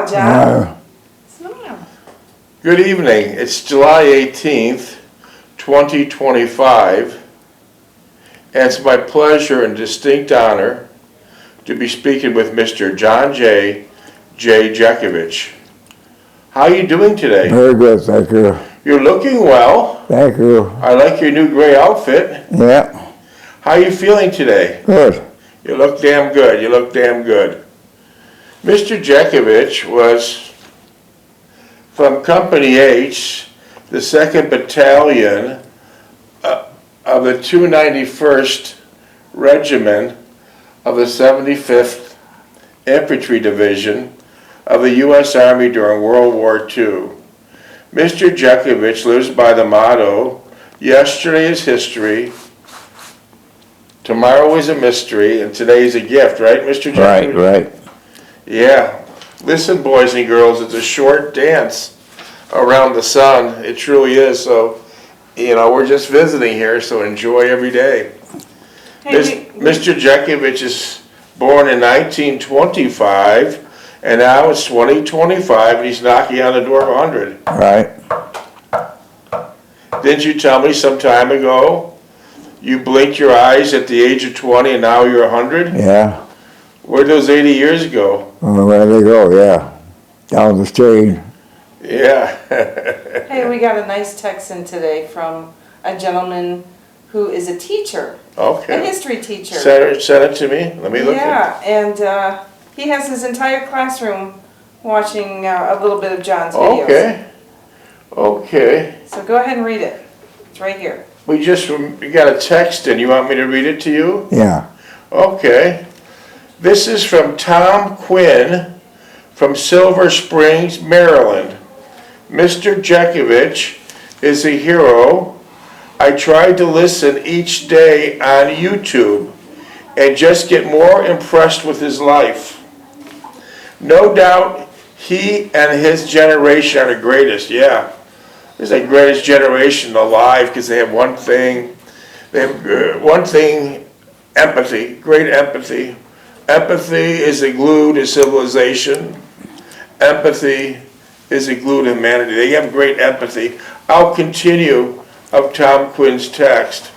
Smile, John. Smile. Good evening. It's July 18th, 2025, and it's my pleasure and distinct honor to be speaking with Mr. John J. Jeckovich. How are you doing today? Very good, thank you. You're looking well. Thank you. I like your new gray outfit. Yeah, How are you feeling today? good. You look damn good. You look damn good. Mr. Jeckovich was from Company H, the 2nd Battalion of the 291st Regiment of the 75th Infantry Division of the U.S. Army during World War II. Mr. Jeckovich lives by the motto, yesterday is history, tomorrow is a mystery, and today is a gift, right, Mr. Jeckovich? Right. Yeah. Listen, boys and girls, it's a short dance around the sun. It truly is. So, we're just visiting here, so enjoy every day. Mr. Jeckovich is born in 1925, and now it's 2025, and he's knocking on the door of 100. Right. Didn't you tell me some time ago you blinked your eyes at the age of 20 and now you're 100? Yeah. Where'd those 80 years go? Where they go, yeah. Down the street. Yeah. Hey, we got a nice text in today from a gentleman who is a teacher, a Okay. history teacher. Send it to me. Let me look at Yeah, and he has his entire classroom watching a little bit of John's it. videos. Okay. So go ahead and read it. It's right here. We got a text in. You want me to read it to you? Yeah. Okay. This is from Tom Quinn from Silver Springs, Maryland. Mr. Jeckovich is a hero. I tried to listen each day on YouTube and just get more impressed with his life. No doubt he and his generation are the greatest. Yeah, this is the greatest generation alive because they have one thing. They have empathy, great empathy. Empathy is a glue to civilization. Empathy is a glue to humanity. They have great empathy. I'll continue of Tom Quinn's text.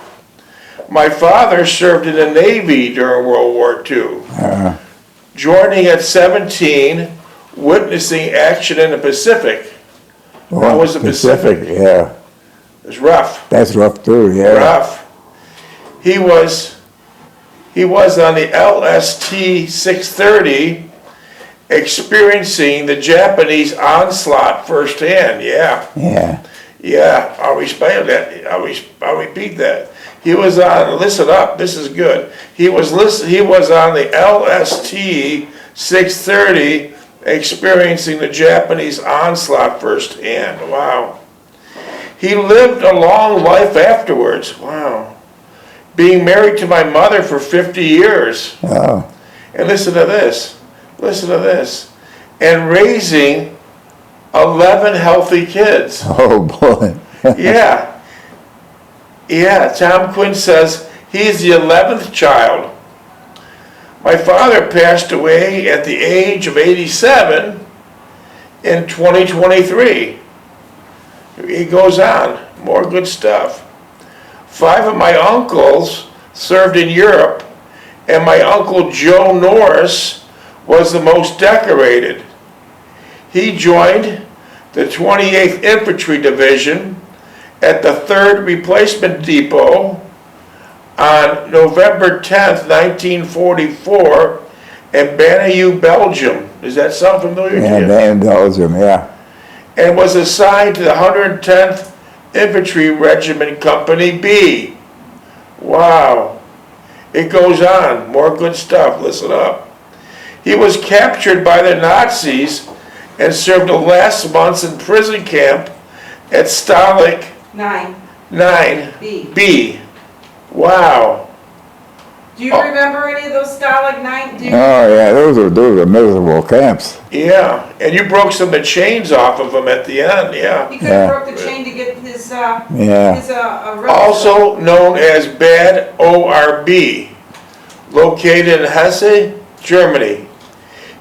My father served in the Navy during World War II, joining at 17, witnessing action in the Pacific. How was the Pacific? Yeah. It was rough. That's rough too, yeah. Rough. He was on the LST 630, experiencing the Japanese onslaught firsthand. Yeah. Yeah. Yeah, I'll respect that. I'll repeat that. He was on, listen up, this is good. He was on the LST 630 experiencing the Japanese onslaught firsthand. Wow. He lived a long life afterwards. Wow. Being married to my mother for 50 years. Oh. And listen to this. Listen to this. And raising 11 healthy kids. Oh, boy. Yeah. Yeah, Tom Quinn says he's the 11th child. My father passed away at the age of 87 in 2023. He goes on, more good stuff. 5 of my uncles served in Europe, and my uncle Joe Norris was the most decorated. He joined the 28th Infantry Division at the 3rd Replacement Depot on November 10th, 1944 in Banneux, Belgium. Does that sound familiar to you? Yeah, in Belgium, yeah. And was assigned to the 110th Infantry Regiment Company B. Wow. It goes on. More good stuff. Listen up. He was captured by the Nazis and served the last months in prison camp at Stalag 9B. Wow. Do you remember any of those Stalag 9? Oh, yeah, those are miserable camps. Yeah, and you broke some of the chains off of them at the end, yeah. He could have broke the chain to get his Also known as Bad ORB, located in Hesse, Germany.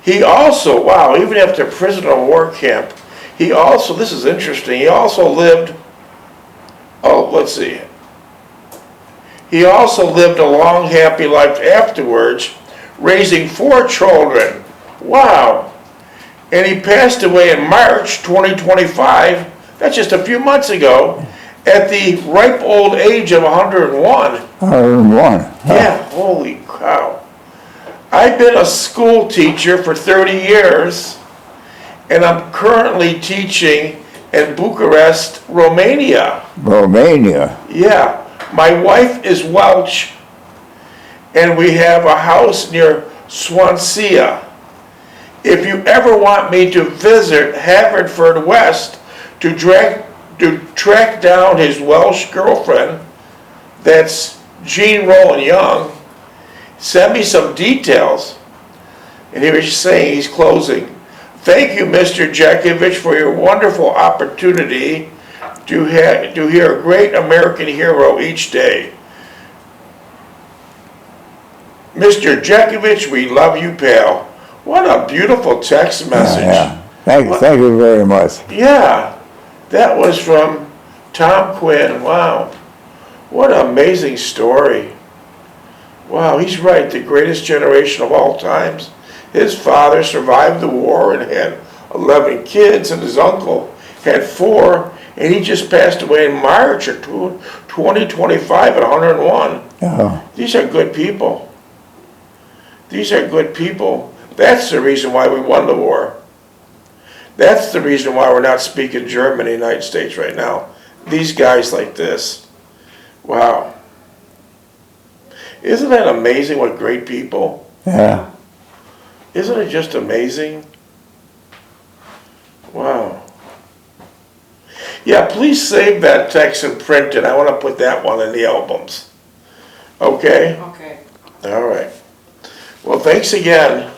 He also, wow, even after prisoner of war camp, he also, this is interesting, he also lived, oh, let's see. He also lived a long, happy life afterwards, raising 4 children. Wow. And he passed away in March 2025, that's just a few months ago, at the ripe old age of 101. 101. Yeah, holy cow. I've been a school teacher for 30 years, and I'm currently teaching in Bucharest, Romania. Romania. Yeah, my wife is Welsh, and we have a house near Swansea. If you ever want me to visit Haverfordwest to track down his Welsh girlfriend, that's Jean Rowland Young, send me some details. And he was saying, he's closing. Thank you, Mr. Jeckovich, for your wonderful opportunity to hear a great American hero each day. Mr. Jeckovich, we love you, pal. What a beautiful text message. Yeah. Thank you very much. Yeah, that was from Tom Quinn. Wow. What an amazing story. Wow, he's right, the greatest generation of all times. His father survived the war and had 11 kids, and his uncle had 4, and he just passed away in March of 2025 at 101. Yeah. These are good people. These are good people. That's the reason why we won the war. That's the reason why we're not speaking German in the United States right now. These guys like this. Wow. Isn't that amazing what great people? Yeah. Isn't it just amazing? Wow. Yeah, please save that text and print it. I want to put that one in the albums. Okay? Okay. All right. Well, thanks again.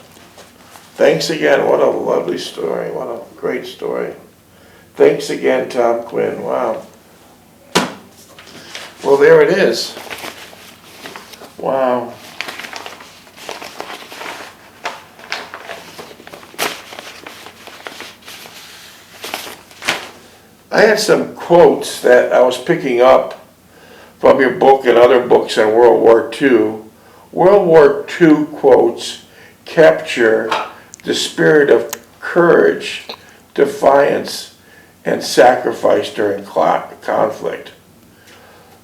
Thanks again. What a lovely story. What a great story. Thanks again, Tom Quinn. Wow. Well, there it is. Wow. I had some quotes that I was picking up from your book and other books on World War II. World War II quotes capture the spirit of courage, defiance, and sacrifice during conflict.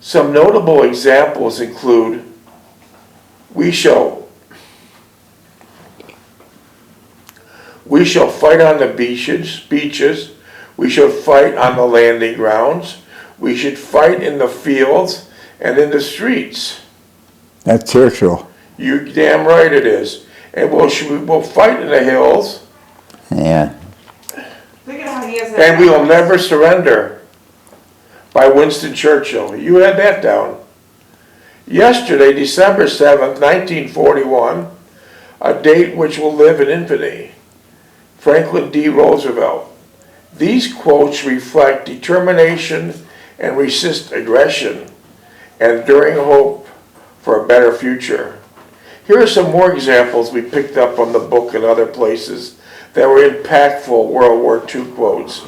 Some notable examples include, we shall fight on the beaches, we shall fight on the landing grounds, we should fight in the fields and in the streets. That's Churchill. You damn right it is. And we'll fight in the hills, Yeah. Look at how he has that. and we will never surrender, by Winston Churchill. You had that down. Yesterday, December 7th, 1941, a date which will live in infamy, Franklin D. Roosevelt. These quotes reflect determination and resist aggression, and enduring hope for a better future. Here are some more examples we picked up from the book and other places that were impactful World War II quotes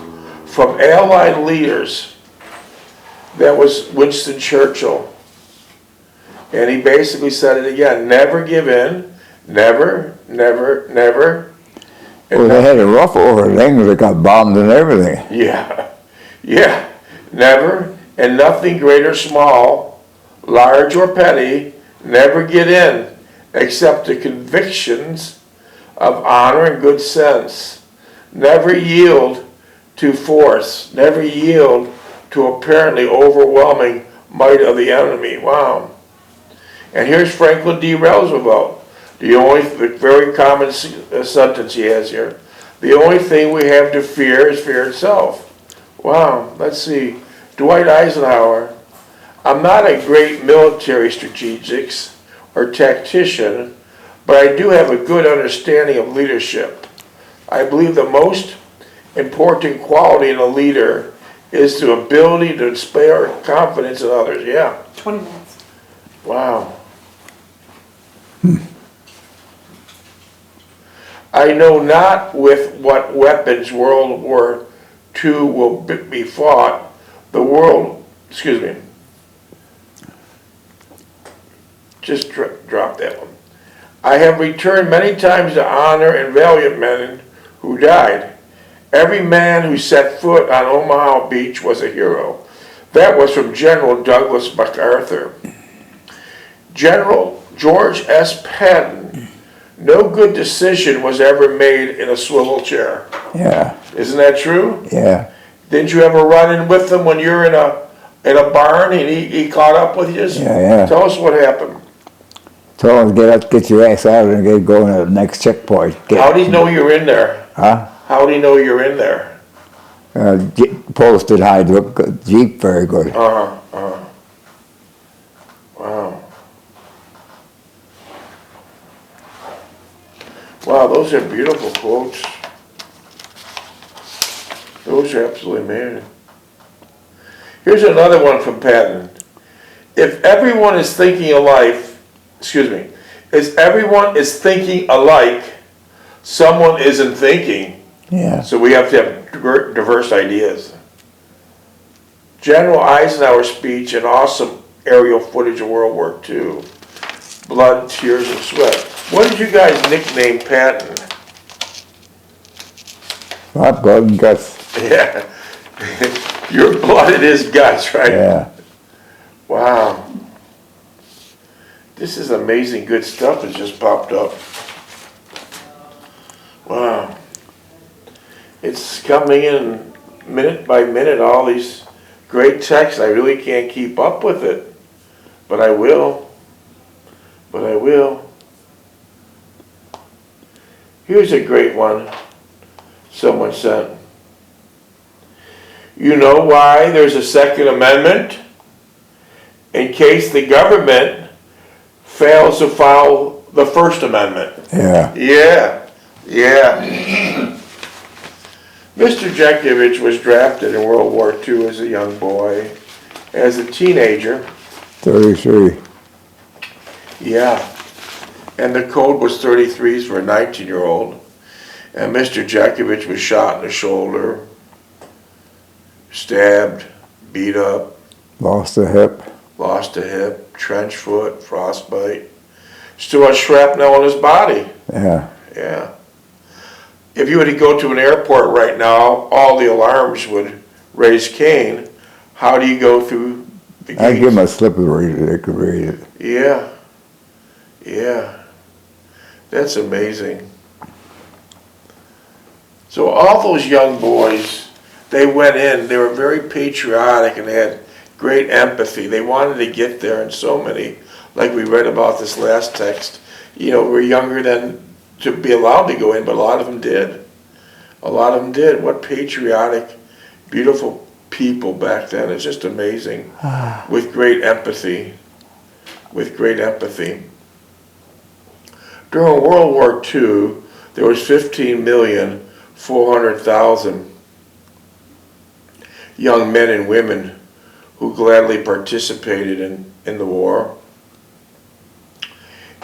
from Allied leaders. That was Winston Churchill. And he basically said it again, never give in, never, never, never. Well, they had a rough over things. They got bombed and everything. Yeah, never, and nothing great or small, large or petty, never get in, except the convictions of honor and good sense. Never yield to force, never yield to apparently overwhelming might of the enemy. Wow. And here's Franklin D. Roosevelt. The very common sentence he has here. The only thing we have to fear is fear itself. Wow, let's see. Dwight Eisenhower. I'm not a great military strategist or tactician, but I do have a good understanding of leadership. I believe the most important quality in a leader is the ability to inspire confidence in others. Yeah. 20 minutes. Wow. I know not with what weapons World War II will be fought. The world, excuse me, just drop that one. I have returned many times to honor and valiant men who died. Every man who set foot on Omaha Beach was a hero. That was from General Douglas MacArthur. General George S. Patton, no good decision was ever made in a swivel chair. Yeah, Isn't that true? yeah. Didn't you ever run in with him when you're in a barn and he caught up with you? Yeah. Tell us what happened. Told him, get up, get your ass out and get going to the next checkpoint. How do you know you're in there? Huh? How do you know you're in there? Posted high, look good. Jeep very good. Wow. Wow, those are beautiful quotes. Those are absolutely amazing. Here's another one from Patton. If everyone is thinking alike, if everyone is thinking alike, someone isn't thinking. Yeah. So we have to have diverse ideas. General Eisenhower's speech and awesome aerial footage of World War II. Blood, tears, and sweat. What did you guys nickname Patton? Hot blood and guts. Yeah. Your blood in his guts, right? Yeah. Wow. This is amazing good stuff that just popped up. Wow. It's coming in minute by minute, all these great texts. I really can't keep up with it, but I will. Here's a great one someone sent. You know why there's a Second Amendment? In case the government fails to follow the First Amendment. Yeah. Yeah. Mr. Jeckovich was drafted in World War II as a young boy. As a teenager. 33. Yeah. And the code was 33s for a 19-year-old. And Mr. Jeckovich was shot in the shoulder, stabbed, beat up. Lost a hip. Trench foot, frostbite. Still has shrapnel in his body. Yeah. Yeah. If you were to go to an airport right now, all the alarms would raise Cain. How do you go through the gates? I give them a slip and read it. They could read it. Yeah. That's amazing. So all those young boys, they went in, they were very patriotic and they had great empathy. They wanted to get there, and so many, like we read about this last text, were younger than to be allowed to go in, but a lot of them did. What patriotic, beautiful people back then. It's just amazing. With great empathy. During World War II, there was 15,400,000 young men and women who gladly participated in the war.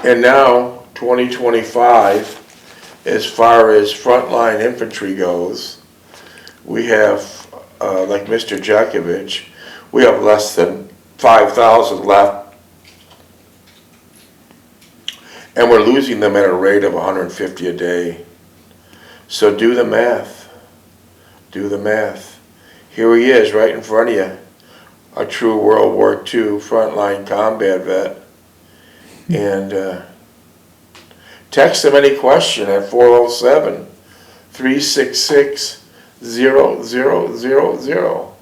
And now, 2025, as far as frontline infantry goes, we have, like Mr. Jeckovich, we have less than 5,000 left. And we're losing them at a rate of 150 a day. So do the math. Here he is right in front of you, a true World War II frontline combat vet. And text him any question at 407-366-0000.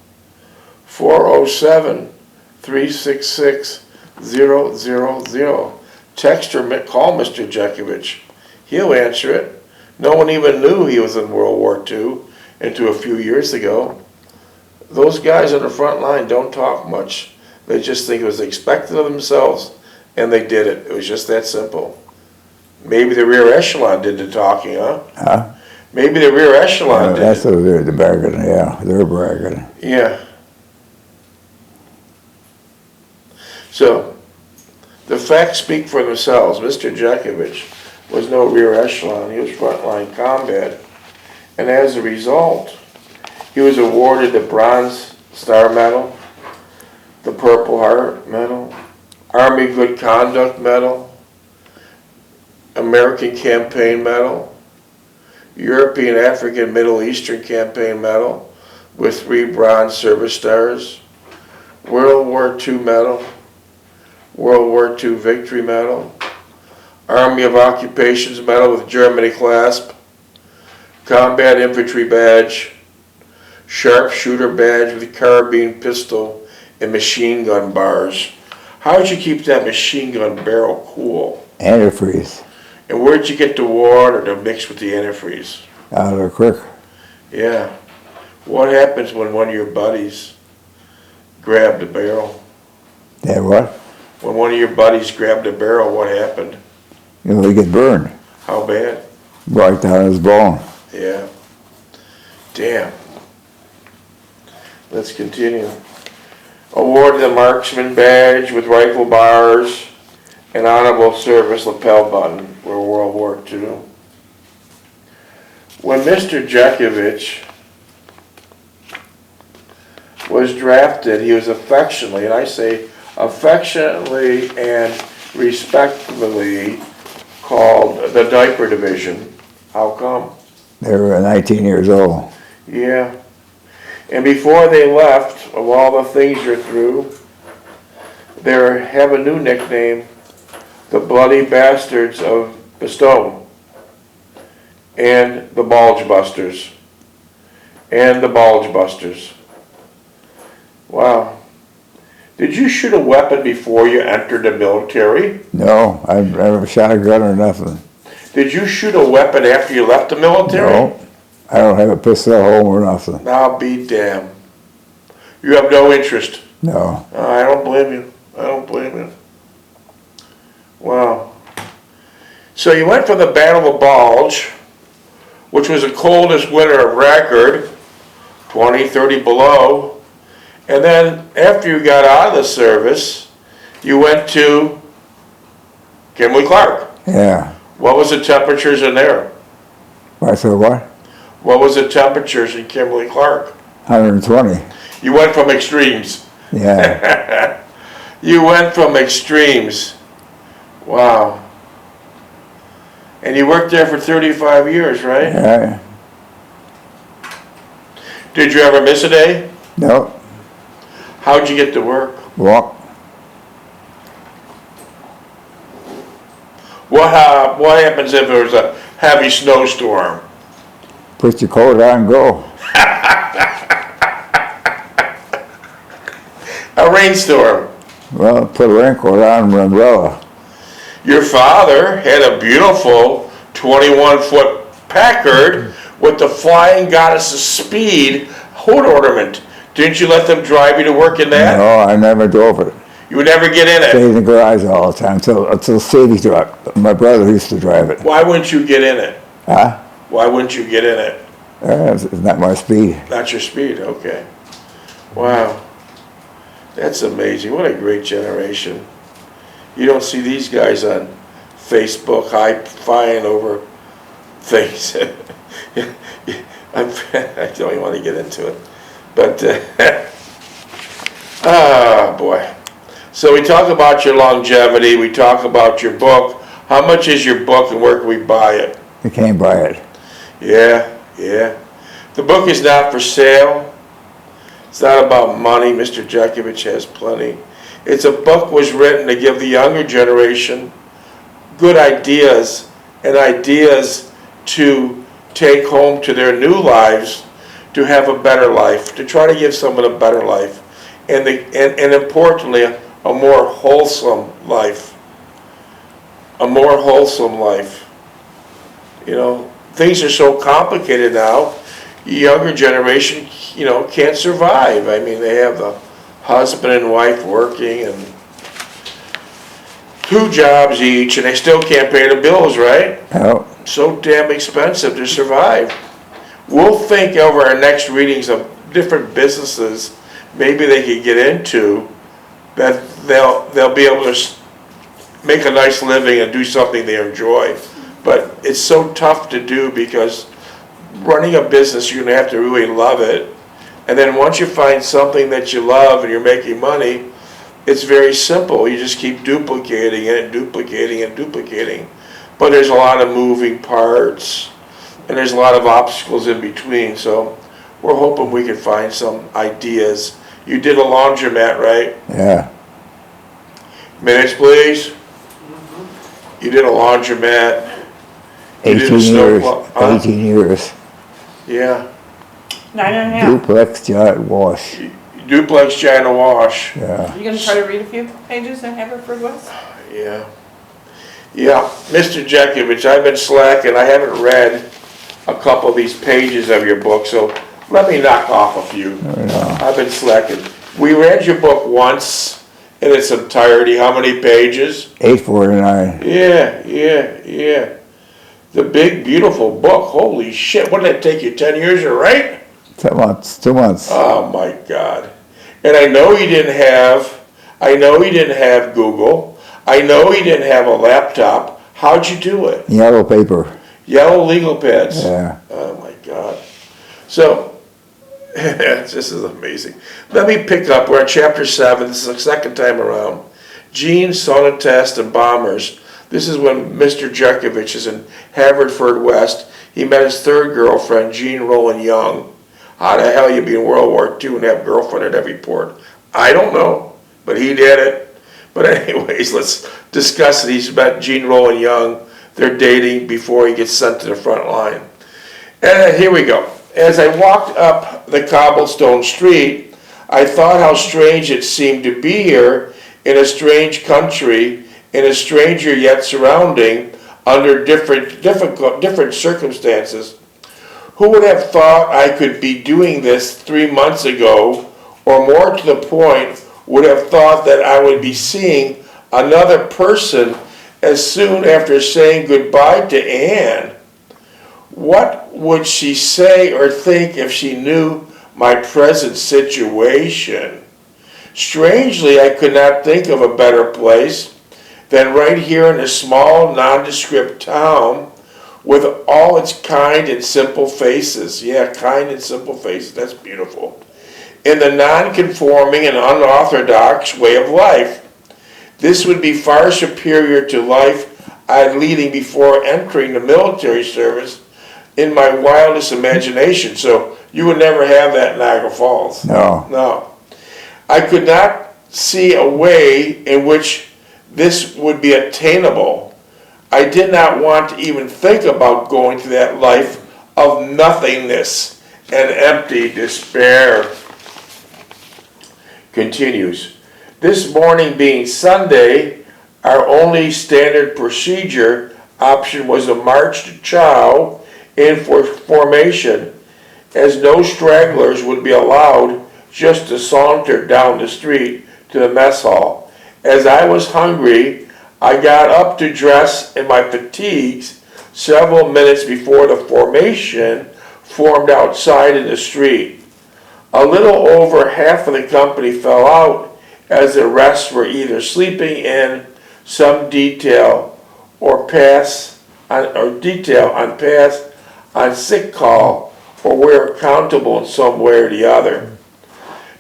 407-366-0000. Text or call Mr. Jeckovich. He'll answer it. No one even knew he was in World War II until a few years ago. Those guys on the front line don't talk much. They just think it was expected of themselves, and they did it. It was just that simple. Maybe the rear echelon did the talking, huh? Huh? Maybe the rear echelon did That's it. what they're bragging, yeah. They're bragging. Yeah. So, the facts speak for themselves. Mr. Jeckovich, was no rear echelon. He was frontline combat. And as a result, he was awarded the Bronze Star Medal, the Purple Heart Medal, Army Good Conduct Medal, American Campaign Medal, European, African, Middle Eastern Campaign Medal with 3 Bronze Service Stars, World War II Medal, World War II Victory Medal, Army of Occupations Medal with Germany clasp, Combat Infantry Badge, Sharpshooter Badge with carbine, pistol, and machine gun bars. How'd you keep that machine gun barrel cool? Antifreeze. And where'd you get the water to mix with the antifreeze? Out of the creek. Yeah. What happens when one of your buddies grabbed the barrel? That what? When one of your buddies grabbed the barrel, what happened? You know, he get burned. How bad? Right down his bone. Yeah. Damn. Let's continue. Awarded the Marksman Badge with rifle bars and Honorable Service lapel button for World War II. When Mr. Jeckovich was drafted, he was affectionately, and I say affectionately and respectfully, called the Diaper Division. How come? They were 19 years old. Yeah. And before they left, of all the things you're through, they have a new nickname, the Bloody Bastards of Bastogne, and the Bulge Busters, and the Bulge Busters. Wow. Did you shoot a weapon before you entered the military? No, I never shot a gun or nothing. Did you shoot a weapon after you left the military? No, I don't have a pistol at home or nothing. I'll be damned. You have no interest. No. I don't blame you. I don't blame you. Wow. So you went for the Battle of Bulge, which was the coldest winter of record, 20, 30 below. And then after you got out of the service, you went to Kimberly-Clark. Yeah. What was the temperatures in there? I said what? What was the temperatures in Kimberly-Clark? 120. You went from extremes. Yeah. You went from extremes. Wow. And you worked there for 35 years, right? Yeah. Did you ever miss a day? No. How'd you get to work? Walk. What happens if there's a heavy snowstorm? Put your coat on and go. A rainstorm. Well, put a raincoat on and an umbrella. Your father had a beautiful 21-foot Packard with the Flying Goddess of Speed hood ornament. Didn't you let them drive you to work in that? No, I never drove it. You would never get in Stayed it. in the garage all the time until Sadie drove it. My brother used to drive it. Why wouldn't you get in it? Huh? Why wouldn't you get in it? It's not my speed. Not your speed, okay. Wow. That's amazing. What a great generation. You don't see these guys on Facebook high-fiving over things. I don't even want to get into it. But, boy. So we talk about your longevity. We talk about your book. How much is your book and where can we buy it? You can't buy it. Yeah, yeah. The book is not for sale. It's not about money. Mr. Jeckovich has plenty. It's a book was written to give the younger generation good ideas and ideas to take home to their new lives to have a better life, to try to give someone a better life, and importantly, a more wholesome life. A more wholesome life. You know, things are so complicated now. Younger generation, can't survive. I mean, they have the husband and wife working and 2 jobs each, and they still can't pay the bills, right? No. So damn expensive to survive. We'll think over our next readings of different businesses maybe they could get into that they'll be able to make a nice living and do something they enjoy. But it's so tough to do because running a business, you're gonna have to really love it. And then once you find something that you love and you're making money, it's very simple. You just keep duplicating it and duplicating and duplicating. But there's a lot of moving parts and there's a lot of obstacles in between. So we're hoping we can find some ideas. You did a laundromat, right? Yeah. Minutes, please. You did a laundromat. You did a 18 snow years. plow- huh? 18 years. Yeah. 9.5. Duplex, giant wash. Duplex China wash. Yeah. You gonna try to read a few pages in Haverfordwest? Yeah. Yeah. Mr. Jeckovich, I've been slacking. I haven't read a couple of these pages of your book, so let me knock off a few. Yeah. I've been slacking. We read your book once in its entirety. How many pages? 849. Yeah. The big, beautiful book. Holy shit. What did it take you, 10 years to write? 2 months. 2 months. Oh my God. And I know you didn't have Google. I know you didn't have a laptop. How'd you do it? Yellow paper. Yellow legal pads. Yeah. Oh my God. So, this is amazing. Let me pick up. We're at chapter 7. This is the second time around. Gene, Sonotest, and Bombers. This is when Mr. Jeckovich is in Haverfordwest. He met his third girlfriend, Jean Roland Young. How the hell you be in World War II and have a girlfriend at every port? I don't know, but he did it. But anyways, let's discuss it. He's met Jean Roland Young. They're dating before he gets sent to the front line. And here we go. As I walked up the cobblestone street, I thought how strange it seemed to be here in a strange country, in a stranger yet surrounding, under different circumstances. Who would have thought I could be doing this 3 months ago, or more to the point, would have thought that I would be seeing another person as soon after saying goodbye to Anne? What would she say or think if she knew my present situation? Strangely, I could not think of a better place than right here in a small, nondescript town with all its kind and simple faces. Yeah, kind and simple faces, that's beautiful. In the non-conforming and unorthodox way of life. This would be far superior to life I'd leading before entering the military service in my wildest imagination. So you would never have that in Niagara Falls. No. I could not see a way in which this would be attainable. I did not want to even think about going to that life of nothingness and empty despair. Continues. This morning being Sunday, our only standard procedure option was a march to chow in formation, as no stragglers would be allowed just to saunter down the street to the mess hall. As I was hungry, I got up to dress in my fatigues several minutes before the formation formed outside in the street. A little over half of the company fell out, as the rest were either sleeping in some detail on sick call, or were accountable in some way or the other.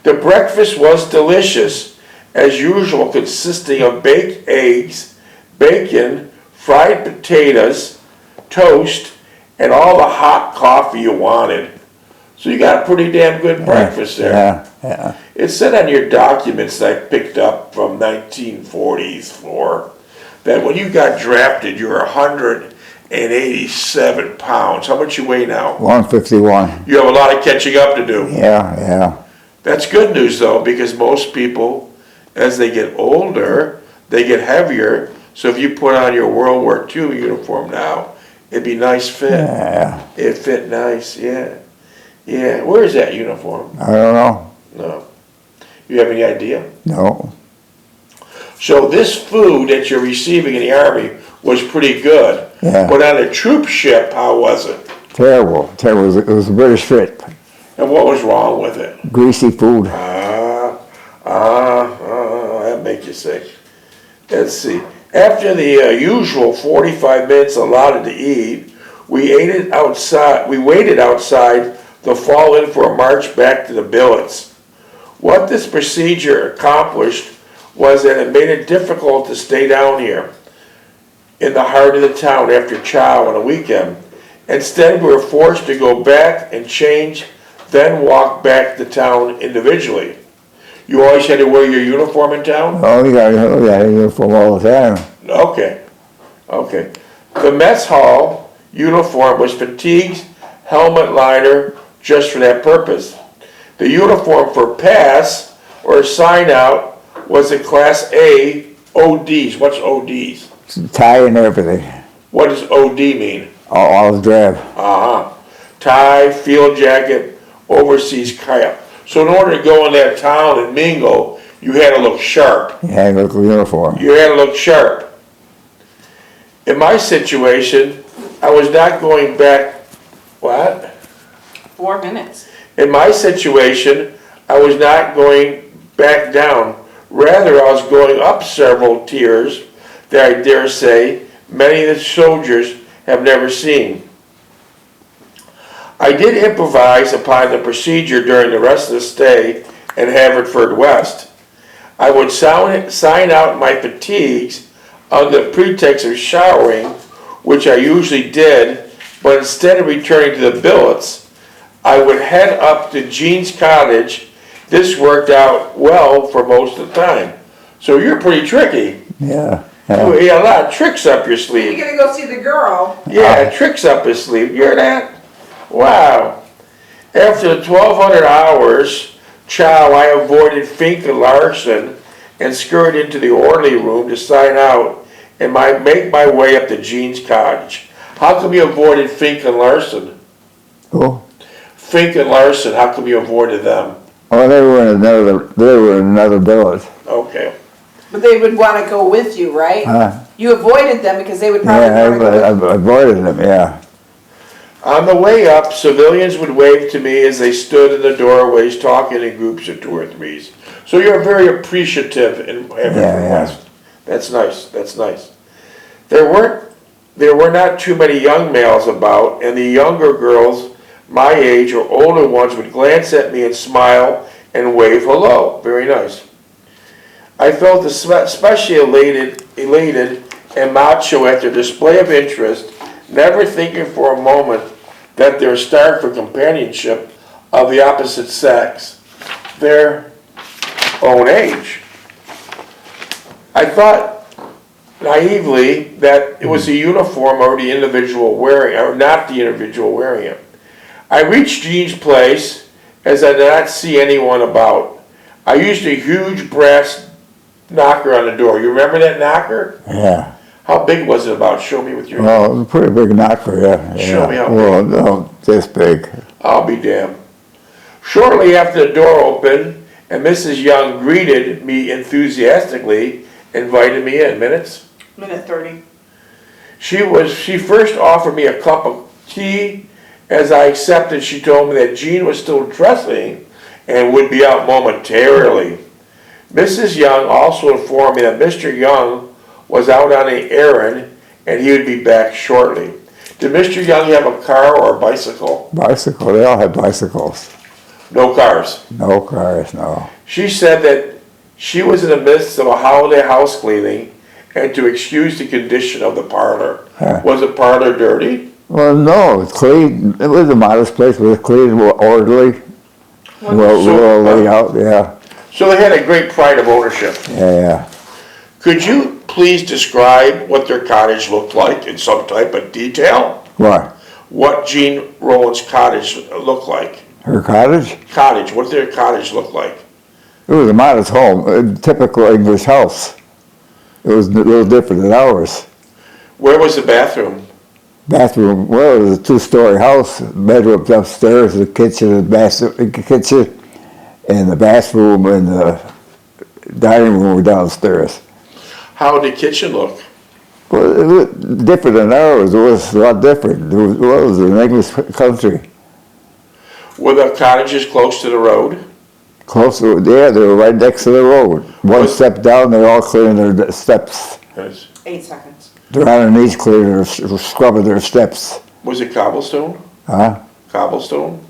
The breakfast was delicious, as usual, consisting of baked eggs, bacon, fried potatoes, toast, and all the hot coffee you wanted. So you got a pretty damn good breakfast there. Yeah. It said on your documents that I picked up from 1940s floor that when you got drafted, you were 187 pounds. How much you weigh now? 151. You have a lot of catching up to do. Yeah. That's good news though, because most people, as they get older, they get heavier. So if you put on your World War II uniform now, it'd be nice fit. Yeah. It'd fit nice, yeah. Yeah, where is that uniform? I don't know. No. You have any idea? No. So this food that you're receiving in the Army was pretty good. Yeah. But on the troop ship, how was it? Terrible. It was a British fit. And what was wrong with it? Greasy food. That makes you sick. Let's see. After the usual 45 minutes allotted to eat, we waited outside to fall in for a march back to the billets. What this procedure accomplished was that it made it difficult to stay down here in the heart of the town after chow on a weekend. Instead, we were forced to go back and change, then walk back to town individually. You always had to wear your uniform in town? Oh, we got a uniform all the time. Okay. The mess hall uniform was fatigued helmet liner just for that purpose. The uniform for pass or sign out was a Class A ODs. What's ODs? Tie and everything. What does OD mean? All drab. Tie, field jacket, overseas kayak. So in order to go in that town and mingle, you had to look sharp. You had a look uniform. You had to look sharp. In my situation, I was not going back, what? 4 minutes. In my situation, I was not going back down. Rather, I was going up several tiers that I dare say many of the soldiers have never seen. I did improvise upon the procedure during the rest of the stay at Haverfordwest. I would sign out my fatigues under the pretext of showering, which I usually did, but instead of returning to the billets, I would head up to Jean's cottage. This worked out well for most of the time. So you're pretty tricky. Yeah. You got a lot of tricks up your You're sleeve. gonna go see the girl. Yeah, tricks up his sleeve. You hear that? Wow. After the 1,200 hours chow, I avoided Fink and Larson and scurried into the orderly room to sign out and make my way up to Jean's cottage. How come you avoided Fink and Larson? Who? Fink and Larson, how come you avoided them? Oh, they were in another billet. Okay. But they would wanna go with you, right? You avoided them because they would probably Yeah, wanna go with I avoided them, yeah. On the way up, civilians would wave to me as they stood in the doorways talking in groups of 2 or 3s. So you're very appreciative in Haverfordwest. That's nice. There were not too many young males about, and the younger girls my age or older ones would glance at me and smile and wave hello. Very nice. I felt especially elated and macho at their display of interest, never thinking for a moment that their starved for companionship of the opposite sex, their own age. I thought naively that it was the uniform or the individual wearing, or not the individual wearing it. I reached Jean's place as I did not see anyone about. I used a huge brass knocker on the door. You remember that knocker? Yeah. How big was it about? Show me with your Well, it was a pretty big knocker, yeah. Show me how big. Well, no, this big. I'll be damned. Shortly after the door opened and Mrs. Young greeted me enthusiastically, invited me in. Minutes? minute 30. She first offered me a cup of tea. As I accepted, she told me that Jean was still dressing and would be out momentarily. Mrs. Young also informed me that Mr. Young was out on an errand and he would be back shortly. Did Mr. Young have a car or a bicycle? Bicycle, they all had bicycles. No cars. No cars, no. She said that she was in the midst of a holiday house cleaning and to excuse the condition of the parlor. Huh. Was the parlor dirty? Well, no, it was clean. It was a modest place, but it was clean, orderly. Well laid out, yeah. So they had a great pride of ownership. Yeah. Could you please describe what their cottage looked like in some type of detail? What? What Jean Rowland's cottage looked like? Her cottage? Cottage, what did their cottage look like? It was a modest home, a typical English house. It was a little different than ours. Where was the bathroom? Bathroom, well, it was a 2-story house. Bedrooms upstairs, the kitchen, and the bathroom and the dining room were downstairs. How did the kitchen look? Well, it was different than ours. It was a lot different. It was an English country. Were the cottages close to the road? Close to, yeah, they were right next to the road. One Was- step down, they're all clearing their steps. Yes. 8 seconds. They're on their knees cleaning, they're scrubbing their steps. Was it cobblestone? Huh? Cobblestone?